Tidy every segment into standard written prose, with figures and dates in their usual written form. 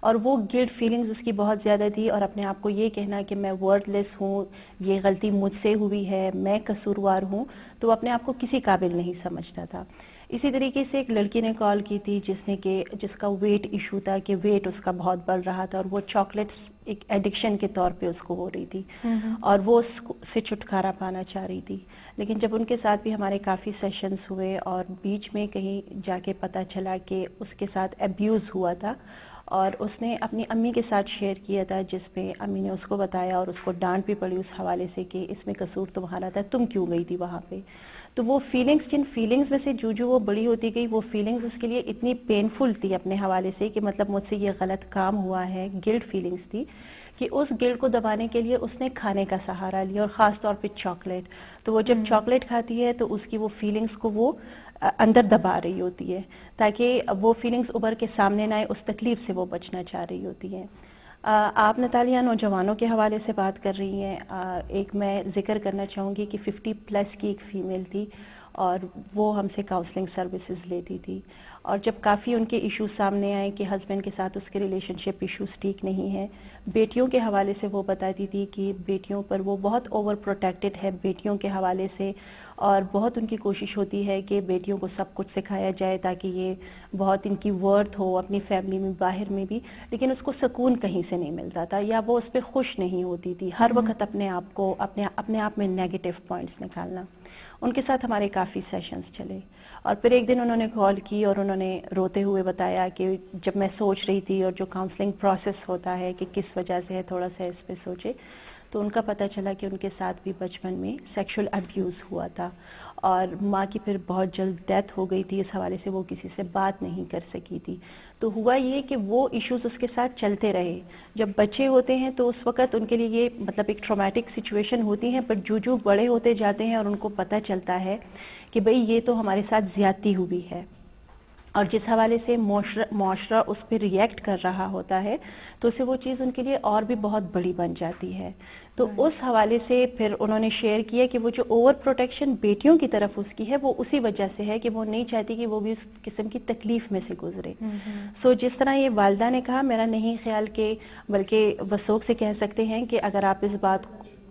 اور وہ guilt feelings اس کی بہت زیادہ تھی، اور اپنے آپ کو یہ کہنا کہ میں ورتھ لیس ہوں، یہ غلطی مجھ سے ہوئی ہے، میں قصوروار ہوں، تو وہ اپنے آپ کو کسی قابل نہیں سمجھتا تھا. اسی طریقے سے ایک لڑکی نے کال کی تھی جس کا ویٹ ایشو تھا، کہ ویٹ اس کا بہت بڑھ رہا تھا، اور وہ چاکلیٹس ایک ایڈکشن کے طور پہ اس کو ہو رہی تھی، اور وہ اس سے چھٹکارا پانا چاہ رہی تھی. لیکن جب ان کے ساتھ بھی ہمارے کافی سیشنز ہوئے، اور بیچ میں کہیں جا کے پتہ چلا کہ اس کے ساتھ ابیوز ہوا تھا، اور اس نے اپنی امی کے ساتھ شیئر کیا تھا، جس پہ امی نے اس کو بتایا، اور اس کو ڈانٹ بھی پڑی اس حوالے سے کہ اس میں قصور تمہارا تھا، تم کیوں گئی تھی وہاں پہ. تو وہ جن فیلنگز میں سے جو وہ بڑی ہوتی گئی، وہ فیلنگز اس کے لیے اتنی پینفل تھی اپنے حوالے سے کہ مطلب مجھ سے یہ غلط کام ہوا ہے، گلٹ فیلنگز تھی، کہ اس گلٹ کو دبانے کے لیے اس نے کھانے کا سہارا لیا، اور خاص طور پہ چاکلیٹ. تو وہ جب چاکلیٹ کھاتی ہے تو اس کی وہ فیلنگز کو وہ اندر دبا رہی ہوتی ہے، تاکہ وہ فیلنگز ابھر کے سامنے نہ آئے، اس تکلیف سے وہ بچنا چاہ رہی ہوتی ہے. آپ نتالیہ نوجوانوں کے حوالے سے بات کر رہی ہیں. ایک میں ذکر کرنا چاہوں گی کہ 50+ کی ایک فیمیل تھی، اور وہ ہم سے کاؤنسلنگ سروسز لیتی تھی، اور جب کافی ان کے ایشوز سامنے آئے کہ ہسبینڈ کے ساتھ اس کے ریلیشن شپ ایشوز ٹھیک نہیں ہیں، بیٹیوں کے حوالے سے وہ بتاتی تھی کہ بیٹیوں پر وہ بہت اوور پروٹیکٹڈ ہے بیٹیوں کے حوالے سے، اور بہت ان کی کوشش ہوتی ہے کہ بیٹیوں کو سب کچھ سکھایا جائے تاکہ یہ بہت ان کی ورتھ ہو اپنی فیملی میں، باہر میں بھی. لیکن اس کو سکون کہیں سے نہیں ملتا تھا، یا وہ اس پہ خوش نہیں ہوتی تھی، ہر وقت اپنے آپ میں نیگیٹو پوائنٹس نکالنا. ان کے ساتھ ہمارے کافی سیشنز چلے، اور پھر ایک دن انہوں نے کال کی، اور انہوں نے روتے ہوئے بتایا کہ جب میں سوچ رہی تھی، اور جو کاؤنسلنگ پروسیس ہوتا ہے کہ کس وجہ سے ہے، تھوڑا سا اس پہ سوچے، تو ان کا پتہ چلا کہ ان کے ساتھ بھی بچپن میں سیکشول ابیوز ہوا تھا، اور ماں کی پھر بہت جلد ڈیتھ ہو گئی تھی. اس حوالے سے وہ کسی سے بات نہیں کر سکی تھی. تو ہوا یہ کہ وہ ایشوز اس کے ساتھ چلتے رہے. جب بچے ہوتے ہیں تو اس وقت ان کے لیے یہ مطلب ایک ٹرامیٹک سچویشن ہوتی ہے، پر جو بڑے ہوتے جاتے ہیں اور ان کو پتہ چلتا ہے کہ بھئی یہ تو ہمارے ساتھ زیادتی ہوئی ہے، اور جس حوالے سے معاشرہ اس پہ ریئیکٹ کر رہا ہوتا ہے، تو اسے وہ چیز ان کے لیے اور بھی بہت بڑی بن جاتی ہے. تو اس حوالے سے پھر انہوں نے شیئر کیا کہ وہ جو اوور پروٹیکشن بیٹیوں کی طرف اس کی ہے، وہ اسی وجہ سے ہے کہ وہ نہیں چاہتی کہ وہ بھی اس قسم کی تکلیف میں سے گزرے. سو جس طرح یہ والدہ نے کہا، میرا نہیں خیال کہ بلکہ وثوق سے کہہ سکتے ہیں کہ اگر آپ اس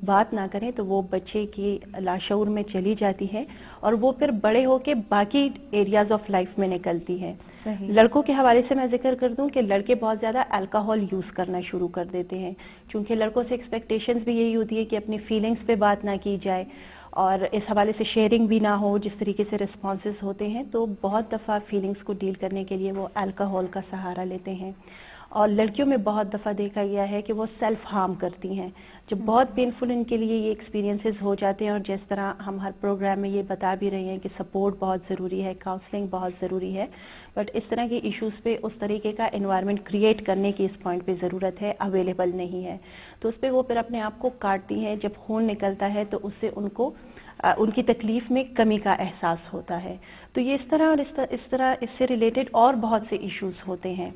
بات نہ کریں تو وہ بچے کی لاشعور میں چلی جاتی ہے، اور وہ پھر بڑے ہو کے باقی ایریاز آف لائف میں نکلتی ہے. لڑکوں کے حوالے سے میں ذکر کر دوں کہ لڑکے بہت زیادہ الکوہول یوز کرنا شروع کر دیتے ہیں، چونکہ لڑکوں سے ایکسپیکٹیشنز بھی یہی ہوتی ہے کہ اپنی فیلنگز پہ بات نہ کی جائے، اور اس حوالے سے شیئرنگ بھی نہ ہو. جس طریقے سے رسپانسز ہوتے ہیں، تو بہت دفعہ فیلنگز کو ڈیل کرنے کے لیے وہ الکوہول کا سہارا لیتے ہیں. اور لڑکیوں میں بہت دفعہ دیکھا گیا ہے کہ وہ سیلف ہارم کرتی ہیں، جو بہت پینفل ان کے لیے یہ ایکسپیرینسز ہو جاتے ہیں. اور جس طرح ہم ہر پروگرام میں یہ بتا بھی رہے ہیں کہ سپورٹ بہت ضروری ہے، کاؤنسلنگ بہت ضروری ہے، بٹ اس طرح کے ایشوز پہ اس طریقے کا انوائرمنٹ کریٹ کرنے کی اس پوائنٹ پہ ضرورت ہے، اویلیبل نہیں ہے. تو اس پہ وہ پھر اپنے آپ کو کاٹتی ہیں. جب خون نکلتا ہے تو اس سے ان کی تکلیف میں کمی کا احساس ہوتا ہے. تو یہ اس طرح اس سے ریلیٹڈ اور بہت سے ایشوز ہوتے ہیں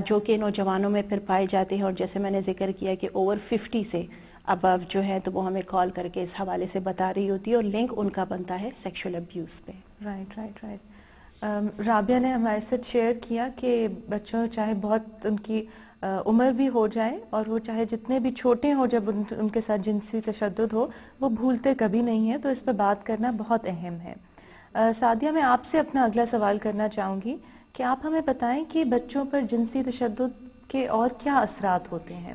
جو کہ نوجوانوں میں پھر پائے جاتے ہیں. اور جیسے میں نے ذکر کیا کہ اوور 50 سے ابو جو ہے تو وہ ہمیں کال کر کے اس حوالے سے بتا رہی ہوتی ہے، اور لنک ان کا بنتا ہے سیکشول ابیوز پہ. رائٹ. رابعہ نے ہمارے ساتھ شیئر کیا کہ بچوں چاہے بہت ان کی عمر بھی ہو جائے، اور وہ چاہے جتنے بھی چھوٹے ہوں، جب ان کے ساتھ جنسی تشدد ہو وہ بھولتے کبھی نہیں ہیں. تو اس پہ بات کرنا بہت اہم ہے. سعدیہ، میں آپ سے اپنا اگلا سوال کرنا چاہوں گی کہ آپ ہمیں بتائیں کہ بچوں پر جنسی تشدد کے اور کیا اثرات ہوتے ہیں،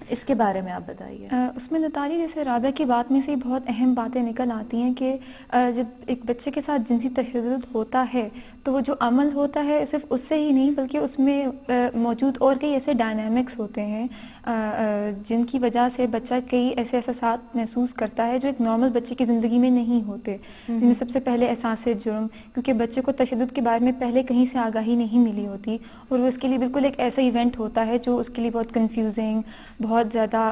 اس کے بارے میں آپ بتائیے. اس میں نتالی جیسے رابعہ کی بات میں سے بہت اہم باتیں نکل آتی ہیں کہ جب ایک بچے کے ساتھ جنسی تشدد ہوتا ہے تو وہ جو عمل ہوتا ہے صرف اس سے ہی نہیں بلکہ اس میں موجود اور کئی ایسے ڈائنامکس ہوتے ہیں جن کی وجہ سے بچہ کئی ایسے احساسات محسوس کرتا ہے جو ایک نارمل بچے کی زندگی میں نہیں ہوتے. جن میں سب سے پہلے احساس جرم، کیونکہ بچے کو تشدد کے بارے میں پہلے کہیں سے آگاہی نہیں ملی ہوتی، اور وہ اس کے لیے بالکل ایک ایسا ایونٹ ہوتا ہے جو اس کے لیے بہت کنفیوزنگ، بہت زیادہ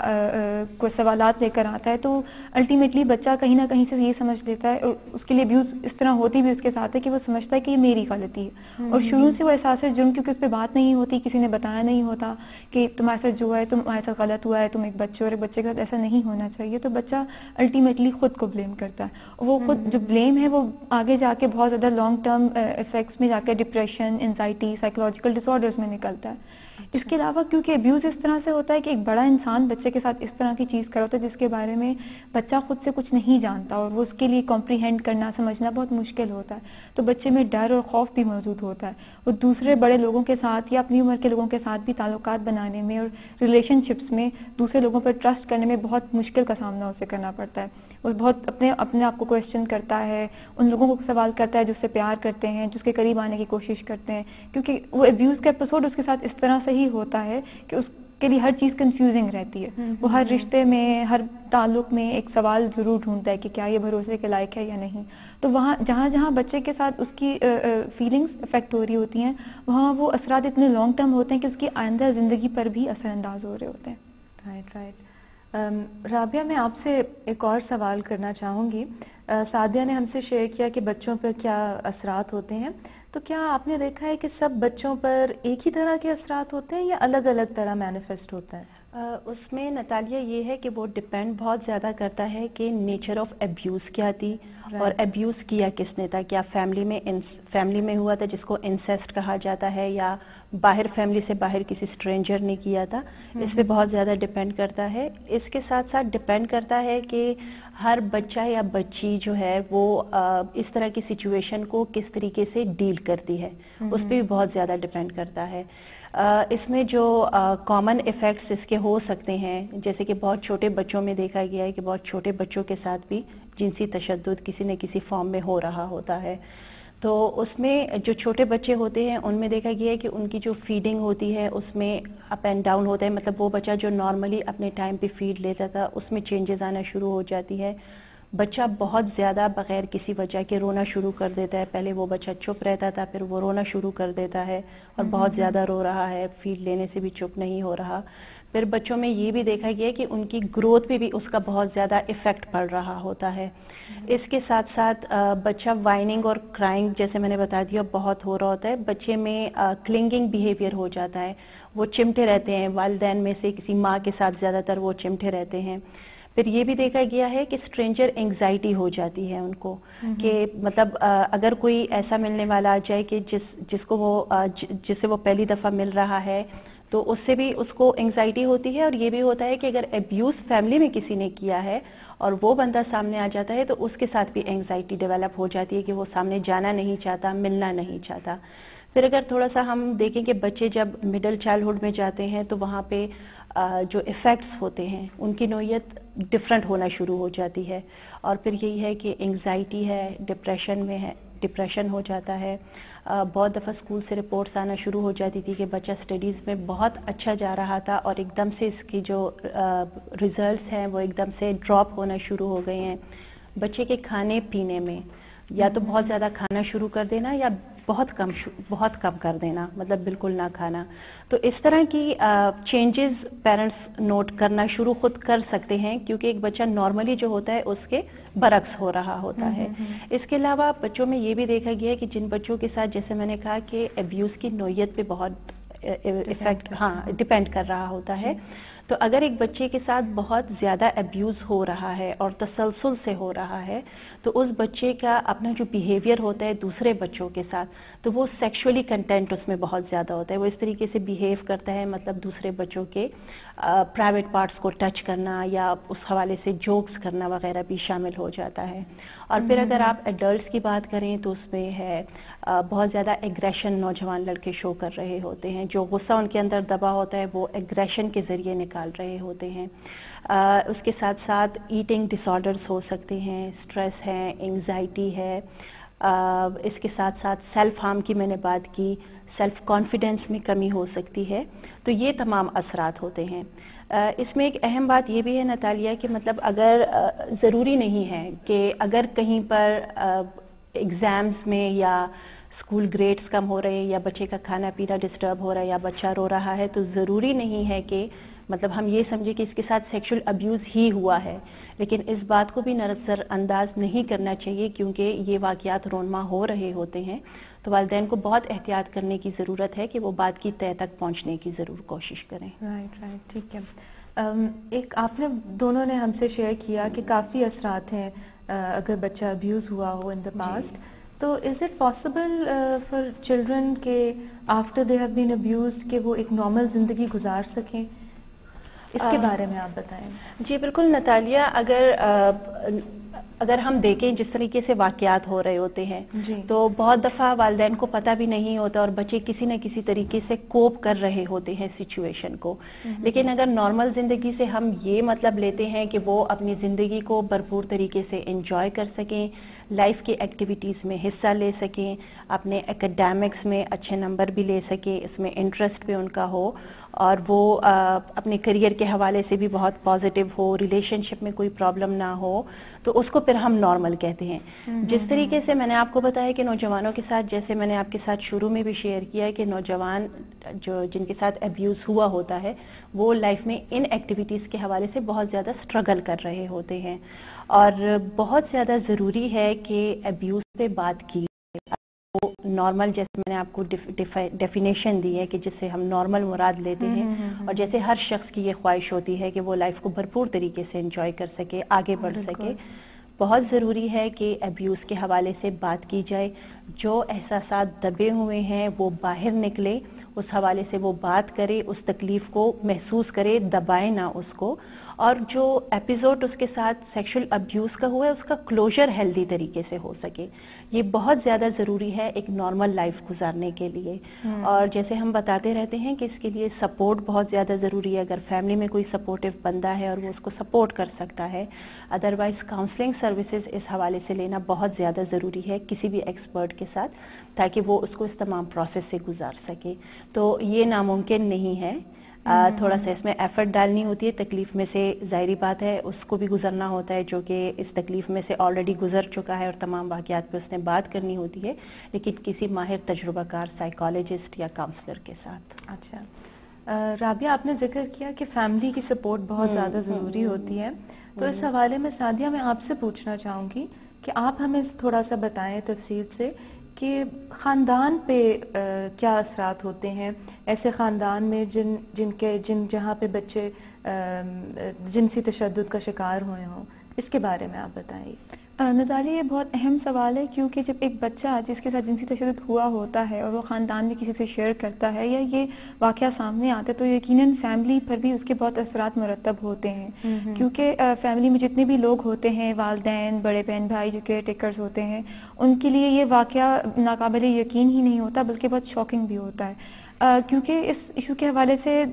کوئی سوالات لے کر آتا ہے. تو الٹیمیٹلی بچہ کہیں نہ کہیں سے یہ سمجھ لیتا ہے، اور اس کے لیے ابیوز اس طرح ہوتی بھی اس کے ساتھ ہے کہ وہ سمجھتا ہے کہ یہ میری غلطی ہے. اور شروع سے وہ احساس جرم، کیونکہ اس پہ بات نہیں ہوتی، کسی نے بتایا نہیں ہوتا کہ تمہارے ساتھ جو ہے تمہارے ساتھ غلط ہوا ہے، تم ایک بچے اور ایک بچے کے ساتھ ایسا نہیں ہونا چاہیے، تو بچہ الٹیمیٹلی خود کو بلیم کرتا ہے. وہ خود جو بلیم ہے وہ آگے جا کے بہت زیادہ لانگ ٹرم افیکٹس میں جا کے ڈپریشن، انزائٹی، سائیکولوجیکل ڈس آرڈرز میں نکلتا ہے. اس کے علاوہ کیونکہ ابیوز اس طرح سے ہوتا ہے کہ ایک بڑا انسان بچے کے ساتھ اس طرح کی چیز کر ہوتا ہے جس کے بارے میں بچہ خود سے کچھ نہیں جانتا اور وہ اس کے لیے کمپریہینڈ کرنا سمجھنا بہت مشکل ہوتا ہے. تو بچے میں ڈر اور خوف بھی موجود ہوتا ہے. وہ دوسرے بڑے لوگوں کے ساتھ یا اپنی عمر کے لوگوں کے ساتھ بھی تعلقات بنانے میں اور ریلیشن شپس میں دوسرے لوگوں پر ٹرسٹ کرنے میں بہت مشکل کا سامنا اسے کرنا پڑتا ہے. وہ بہت اپنے آپ کو کویشچن کرتا ہے, ان لوگوں کو سوال کرتا ہے جو اس سے پیار کرتے ہیں, جو اس کے قریب آنے کی کوشش کرتے ہیں, کیونکہ وہ ابیوز کا ایپیسوڈ اس کے ساتھ اس طرح سے ہی ہوتا ہے کہ اس کے لیے ہر چیز کنفیوزنگ رہتی ہے. وہ ہر رشتے میں, ہر تعلق میں ایک سوال ضرور ڈھونڈتا ہے کہ کیا یہ بھروسے کے لائق ہے یا نہیں. تو وہاں جہاں بچے کے ساتھ اس کی فیلنگس افیکٹ ہو رہی ہوتی ہیں, وہاں وہ اثرات اتنے لانگ ٹرم ہوتے ہیں کہ اس کی آئندہ زندگی پر بھی اثر انداز ہو رہے ہوتے ہیں. رائٹ. رابعہ, میں آپ سے ایک اور سوال کرنا چاہوں گی. سعدیہ نے ہم سے شیئر کیا کہ بچوں پر کیا اثرات ہوتے ہیں, تو کیا آپ نے دیکھا ہے کہ سب بچوں پر ایک ہی طرح کے اثرات ہوتے ہیں یا الگ الگ طرح مینیفیسٹ ہوتا ہے؟ اس میں نتالیہ یہ ہے کہ وہ ڈپینڈ بہت زیادہ کرتا ہے کہ نیچر آف ابیوز کیا تھی اور ابیوز کیا کس نے تھا. کیا فیملی میں ہوا تھا جس کو انسیسٹ کہا جاتا ہے, یا باہر فیملی سے باہر کسی اسٹرینجر نے کیا تھا. اس پہ بہت زیادہ ڈپینڈ کرتا ہے. اس کے ساتھ ساتھ ڈپینڈ کرتا ہے کہ ہر بچہ یا بچی جو ہے وہ اس طرح کی سچویشن کو کس طریقے سے ڈیل کرتی ہے, اس پہ بھی بہت زیادہ ڈپینڈ کرتا ہے. اس میں جو کامن ایفیکٹس اس کے ہو سکتے ہیں, جیسے کہ بہت چھوٹے بچوں میں دیکھا گیا ہے کہ بہت چھوٹے بچوں کے ساتھ بھی جنسی تشدد کسی نہ کسی فارم میں ہو رہا ہوتا ہے. تو اس میں جو چھوٹے بچے ہوتے ہیں ان میں دیکھا گیا ہے کہ ان کی جو فیڈنگ ہوتی ہے اس میں اپ اینڈ ڈاؤن ہوتا ہے. مطلب وہ بچہ جو نارملی اپنے ٹائم پہ فیڈ لیتا تھا اس میں چینجز آنا شروع ہو جاتی ہے. بچہ بہت زیادہ بغیر کسی وجہ کے رونا شروع کر دیتا ہے. پہلے وہ بچہ چپ رہتا تھا, پھر وہ رونا شروع کر دیتا ہے اور بہت زیادہ رو رہا ہے, فیڈ لینے سے بھی چپ نہیں ہو رہا. پھر بچوں میں یہ بھی دیکھا گیا کہ ان کی گروتھ پہ بھی اس کا بہت زیادہ ایفیکٹ پڑ رہا ہوتا ہے. اس کے ساتھ ساتھ بچہ وائننگ اور کرائنگ جیسے میں نے بتا دیا بہت ہو رہا ہوتا ہے. بچے میں کلنگنگ بیہیویئر ہو جاتا ہے, وہ چمٹے رہتے ہیں, والدین میں سے کسی ماں کے ساتھ زیادہ تر وہ چمٹے رہتے ہیں. پھر یہ بھی دیکھا گیا ہے کہ اسٹرینجر انگزائٹی ہو جاتی ہے ان کو, کہ مطلب اگر کوئی ایسا ملنے والا آ جائے کہ جس سے وہ پہلی دفعہ مل رہا ہے تو اس سے بھی اس کو انگزائٹی ہوتی ہے. اور یہ بھی ہوتا ہے کہ اگر ابیوز فیملی میں کسی نے کیا ہے اور وہ بندہ سامنے آ جاتا ہے تو اس کے ساتھ بھی انگزائٹی ڈیولپ ہو جاتی ہے کہ وہ سامنے جانا نہیں چاہتا, ملنا نہیں چاہتا. پھر اگر تھوڑا سا ہم دیکھیں کہ بچے جب مڈل چائلڈہڈ میں جاتے ہیں تو وہاں پہ جو ایفیکٹس ہوتے ہیں ان کی نوعیت ڈفرینٹ ہونا شروع ہو جاتی ہے. اور پھر یہی ہے کہ انگزائٹی ہے, ڈپریشن ہو جاتا ہے. بہت دفعہ اسکول سے رپورٹس آنا شروع ہو جاتی تھی کہ بچہ اسٹڈیز میں بہت اچھا جا رہا تھا اور ایک دم سے اس کی جو ریزلٹس ہیں وہ ایک دم سے ڈراپ ہونا شروع ہو گئے ہیں. بچے کے کھانے پینے میں یا تو بہت زیادہ کھانا شروع کر دینا یا بہت کم کر دینا, مطلب بالکل نہ کھانا. تو اس طرح کی چینجز پیرنٹس نوٹ کرنا شروع خود کر سکتے ہیں, کیونکہ ایک بچہ نارملی جو ہوتا ہے اس کے برعکس ہو رہا ہوتا ہے. اس کے علاوہ بچوں میں یہ بھی دیکھا گیا ہے کہ جن بچوں کے ساتھ جیسے میں نے کہا کہ ابیوز کی نوعیت پہ بہت ایفیکٹ ڈپینڈ کر رہا ہوتا ہے. تو اگر ایک بچے کے ساتھ بہت زیادہ ابیوز ہو رہا ہے اور تسلسل سے ہو رہا ہے تو اس بچے کا اپنا جو بیہیویئر ہوتا ہے دوسرے بچوں کے ساتھ تو وہ سیکشولی کنٹینٹ اس میں بہت زیادہ ہوتا ہے. وہ اس طریقے سے بیہیو کرتا ہے, مطلب دوسرے بچوں کے پرائیویٹ پارٹس کو ٹچ کرنا یا اس حوالے سے جوکس کرنا وغیرہ بھی شامل ہو جاتا ہے. اور پھر اگر آپ ایڈلٹس کی بات کریں تو اس میں ہے بہت زیادہ ایگریشن نوجوان لڑکے شو کر رہے ہوتے ہیں. جو غصہ ان کے اندر دبا ہوتا ہے وہ ایگریشن کے ذریعے نکال رہے ہوتے ہیں. اس کے ساتھ ساتھ ایٹنگ ڈس آرڈرز ہو سکتے ہیں, اسٹریس ہے, انگزائٹی ہے. اس کے ساتھ ساتھ سیلف ہارم کی میں نے بات کی, سیلف کانفیڈنس میں کمی ہو سکتی ہے. تو یہ تمام اثرات ہوتے ہیں. اس میں ایک اہم بات یہ بھی ہے نتالیہ کہ مطلب اگر ضروری نہیں ہے کہ اگر کہیں پر ایگزامز میں یا اسکول گریڈز کم ہو رہے ہیں یا بچے کا کھانا پینا ڈسٹرب ہو رہا ہے یا بچہ رو رہا ہے تو ضروری نہیں ہے کہ مطلب ہم یہ سمجھیں کہ اس کے ساتھ سیکشل ابیوز ہی ہوا ہے. لیکن اس بات کو بھی نظر انداز نہیں کرنا چاہیے کیونکہ یہ واقعات رونما ہو رہے ہوتے ہیں. تو والدین کو بہت احتیاط کرنے کی ضرورت ہے کہ وہ بات کی تہہ تک پہنچنے کی ضرور کوشش کریں. رائٹ, ٹھیک ہے. ایک آپ نے دونوں نے ہم سے شیئر کیا کہ کافی اثرات ہیں اگر بچہ ابیوز ہوا ہو ان دا پاسٹ. تو is it possible for children کہ after they have been abused کہ وہ ایک نارمل زندگی گزار سکیں؟ اس کے بارے میں آپ بتائیں. جی بالکل نتالیہ، اگر ہم دیکھیں جس طریقے سے واقعات ہو رہے ہوتے ہیں تو بہت دفعہ والدین کو پتہ بھی نہیں ہوتا اور بچے کسی نہ کسی طریقے سے کوپ کر رہے ہوتے ہیں سچویشن کو. لیکن اگر نارمل زندگی سے ہم یہ مطلب لیتے ہیں کہ وہ اپنی زندگی کو بھرپور طریقے سے انجوائے کر سکیں، لائف کی ایکٹیویٹیز میں حصہ لے سکیں، اپنے اکیڈیمکس میں اچھے نمبر بھی لے سکیں، اس میں انٹرسٹ بھی ان کا ہو، اور وہ اپنے کریئر کے حوالے سے بھی بہت پازیٹیو ہو، ریلیشن شپ میں کوئی پرابلم نہ ہو، تو اس کو پھر ہم نارمل کہتے ہیں. جس طریقے سے میں نے آپ کو بتایا کہ نوجوانوں کے ساتھ، جیسے میں نے آپ کے ساتھ شروع میں بھی شیئر کیا ہے کہ نوجوان جن کے ساتھ ابیوز ہوا ہوتا ہے وہ لائف میں ان ایکٹیویٹیز کے حوالے سے بہت زیادہ اسٹرگل کر رہے ہوتے ہیں، اور بہت زیادہ ضروری ہے کہ ابیوز پہ بات کی وہ نارمل، جیسے میں نے آپ کو ڈیفینیشن دی ہے کہ جس سے ہم نارمل مراد لیتے ہیں، اور جیسے ہر شخص کی یہ خواہش ہوتی ہے کہ وہ لائف کو بھرپور طریقے سے انجوائے کر سکے، آگے بڑھ سکے. بہت ضروری ہے کہ ابیوز کے حوالے سے بات کی جائے، جو احساسات دبے ہوئے ہیں وہ باہر نکلے، اس حوالے سے وہ بات کرے، اس تکلیف کو محسوس کرے، دبائے نہ اس کو، اور جو ایپیزوڈ اس کے ساتھ سیکشل ابیوز کا ہوا ہے اس کا کلوجر ہیلدی طریقے سے ہو سکے. یہ بہت زیادہ ضروری ہے ایک نارمل لائف گزارنے کے لیے. اور جیسے ہم بتاتے رہتے ہیں کہ اس کے لیے سپورٹ بہت زیادہ ضروری ہے. اگر فیملی میں کوئی سپورٹیو بندہ ہے اور وہ اس کو سپورٹ کر سکتا ہے، ادروائز کاؤنسلنگ سروسز اس حوالے سے لینا بہت زیادہ ضروری ہے کسی بھی ایکسپرٹ کے ساتھ، تاکہ وہ اس کو اس تمام پروسیس سے گزار سکے. تو یہ ناممکن نہیں ہے، تھوڑا سا اس میں ایفرٹ ڈالنی ہوتی ہے. تکلیف میں سے ظاہری بات ہے اس کو بھی گزرنا ہوتا ہے جو کہ اس تکلیف میں سے آلریڈی گزر چکا ہے، اور تمام واقعات پہ اس نے بات کرنی ہوتی ہے، لیکن کسی ماہر تجربہ کار سائیکالوجسٹ یا کاؤنسلر کے ساتھ. اچھا رابعہ، آپ نے ذکر کیا کہ فیملی کی سپورٹ بہت زیادہ ضروری ہوتی ہے، تو اس حوالے میں سعدیہ میں آپ سے پوچھنا چاہوں گی کہ آپ ہمیں تھوڑا سا بتائیں تفصیل سے کہ خاندان پہ کیا اثرات ہوتے ہیں ایسے خاندان میں جہاں پہ بچے جنسی تشدد کا شکار ہوئے ہوں. اس کے بارے میں آپ بتائیے. نتالیہ، یہ بہت اہم سوال ہے، کیونکہ جب ایک بچہ جس کے ساتھ جنسی تشدد ہوا ہوتا ہے اور وہ خاندان میں کسی سے شیئر کرتا ہے یا یہ واقعہ سامنے آتا ہے تو یقیناً فیملی پر بھی اس کے بہت اثرات مرتب ہوتے ہیں. کیونکہ فیملی میں جتنے بھی لوگ ہوتے ہیں، والدین، بڑے بہن بھائی جو کیئر ٹیکرز ہوتے ہیں، ان کے لیے یہ واقعہ ناقابل یقین ہی نہیں ہوتا بلکہ بہت شاکنگ بھی ہوتا ہے. کیونکہ اس ایشو کے حوالے سے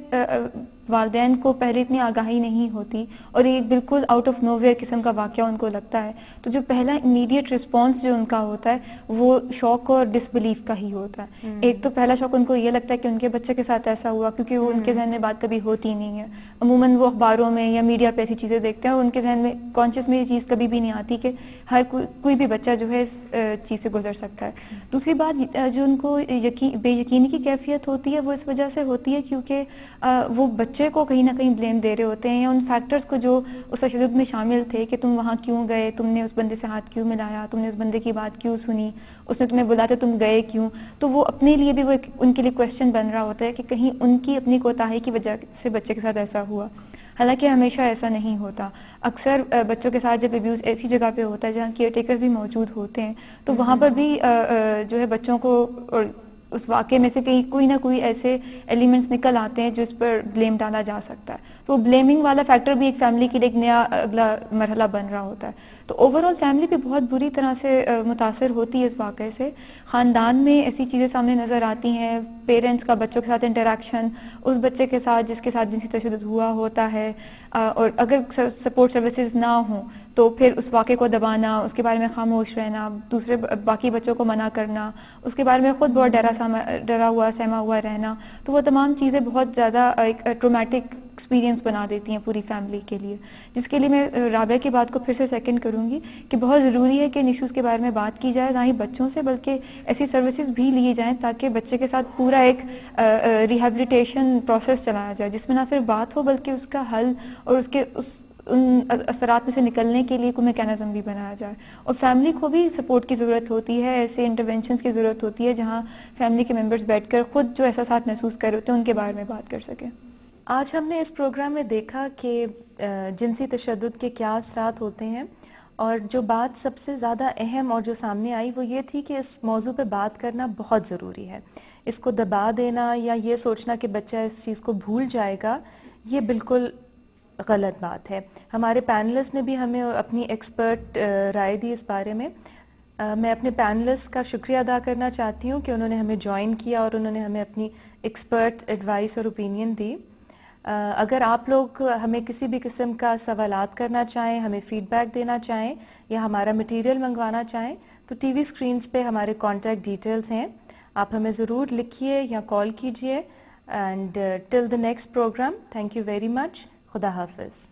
والدین کو پہلے اتنی آگاہی نہیں ہوتی اور یہ بالکل آؤٹ آف نو ویئر قسم کا واقعہ ان کو لگتا ہے، تو جو پہلا امیڈیٹ رسپانس جو ان کا ہوتا ہے وہ شوق اور ڈس بلیف کا ہی ہوتا ہے. ایک تو پہلا شوق ان کو یہ لگتا ہے کہ ان کے بچے کے ساتھ ایسا ہوا، کیونکہ وہ ان کے ذہن میں بات کبھی ہوتی نہیں ہے. عموماً وہ اخباروں میں یا میڈیا پہ ایسی چیزیں دیکھتے ہیں اور ان کے ذہن میں کانشیس میں یہ چیز کبھی بھی نہیں آتی کہ ہر کوئی بھی بچہ جو ہے اس چیز سے گزر سکتا ہے. دوسری بات جو ان کو بے یقینی کی کیفیت ہوتی ہے وہ اس وجہ سے ہوتی ہے کیونکہ وہ بچے کو کہیں نہ کہیں بلیم دے رہے ہوتے ہیں، یا ان فیکٹرز کو جو اس تشدد میں شامل تھے کہ تم وہاں کیوں گئے، تم نے اس بندے سے ہاتھ کیوں ملایا، تم نے اس بندے کی بات کیوں سنی، اس نے تمہیں بلاتے تم گئے کیوں. تو وہ اپنے لیے بھی وہ ان کے لیے کویشچن بن رہا ہوتا ہے کہ کہیں ان کی اپنی کوتاہی کی وجہ سے بچے کے ساتھ ایسا ہوا. حالانکہ ہمیشہ ایسا نہیں ہوتا. اکثر بچوں کے ساتھ جب ابیوز ایسی جگہ پہ ہوتا ہے جہاں کیئر ٹیکر بھی موجود ہوتے ہیں تو وہاں پر بھی جو ہے بچوں کو اور اس واقعے میں سے کہیں کوئی نہ کوئی ایسے ایلیمنٹس نکل آتے ہیں جس پر بلیم ڈالا جا سکتا ہے. تو بلیمنگ والا فیکٹر بھی ایک فیملی کے لیے ایک نیا اگلا مرحلہ بن رہا ہوتا ہے. تو اوور آل فیملی بھی بہت بری طرح سے متاثر ہوتی ہے اس واقعے سے. خاندان میں ایسی چیزیں سامنے نظر آتی ہیں، پیرنٹس کا بچوں کے ساتھ انٹریکشن، اس بچے کے ساتھ جس کے ساتھ جنسی تشدد ہوا ہوتا ہے، اور اگر سپورٹ سروسز نہ ہوں تو پھر اس واقعے کو دبانا، اس کے بارے میں خاموش رہنا، دوسرے باقی بچوں کو منع کرنا، اس کے بارے میں خود بہت ڈرا ہوا سہما ہوا رہنا، تو وہ تمام چیزیں بہت زیادہ ایک ٹرومیٹک ایکسپیرینس بنا دیتی ہیں پوری فیملی کے لیے. جس کے لیے میں رابعہ کی بات کو پھر سے سیکنڈ کروں گی کہ بہت ضروری ہے کہ ان ایشوز کے بارے میں بات کی جائے، نہ ہی بچوں سے بلکہ ایسی سروسز بھی لی جائیں تاکہ بچے کے ساتھ پورا ایک ریہیبلیٹیشن پروسیس چلایا جائے جس میں نہ صرف بات ہو بلکہ اس کا حل اور ان اثرات میں سے نکلنے کے لیے کوئی میکینزم بھی بنایا جائے. اور فیملی کو بھی سپورٹ کی ضرورت ہوتی ہے، ایسے انٹرونشنز کی ضرورت ہوتی ہے جہاں فیملی کے ممبرز بیٹھ کر خود جو احساسات محسوس کر رہے ہوتے ہیں ان کے بارے میں بات کر سکیں. آج ہم نے اس پروگرام میں دیکھا کہ جنسی تشدد کے کیا اثرات ہوتے ہیں اور جو بات سب سے زیادہ اہم اور جو سامنے آئی وہ یہ تھی کہ اس موضوع پہ بات کرنا بہت ضروری ہے. اس کو دبا دینا یا یہ سوچنا کہ بچہ اس چیز کو بھول جائے گا یہ بالکل غلط بات ہے. ہمارے پینلسٹ نے بھی ہمیں اپنی ایکسپرٹ رائے دی اس بارے میں. میں اپنے پینلسٹ کا شکریہ ادا کرنا چاہتی ہوں کہ انہوں نے ہمیں جوائن کیا اور انہوں نے ہمیں اپنی ایکسپرٹ ایڈوائس اور اوپینین دی. اگر آپ لوگ ہمیں کسی بھی قسم کا سوالات کرنا چاہیں, ہمیں فیڈ بیک دینا چاہیں یا ہمارا مٹیریل منگوانا چاہیں تو ٹی وی اسکرینز پہ ہمارے کانٹیکٹ ڈیٹیلز ہیں, آپ ہمیں ضرور لکھیے یا کال کیجیے. And till the next programme, thank you very much. خدا حافظ.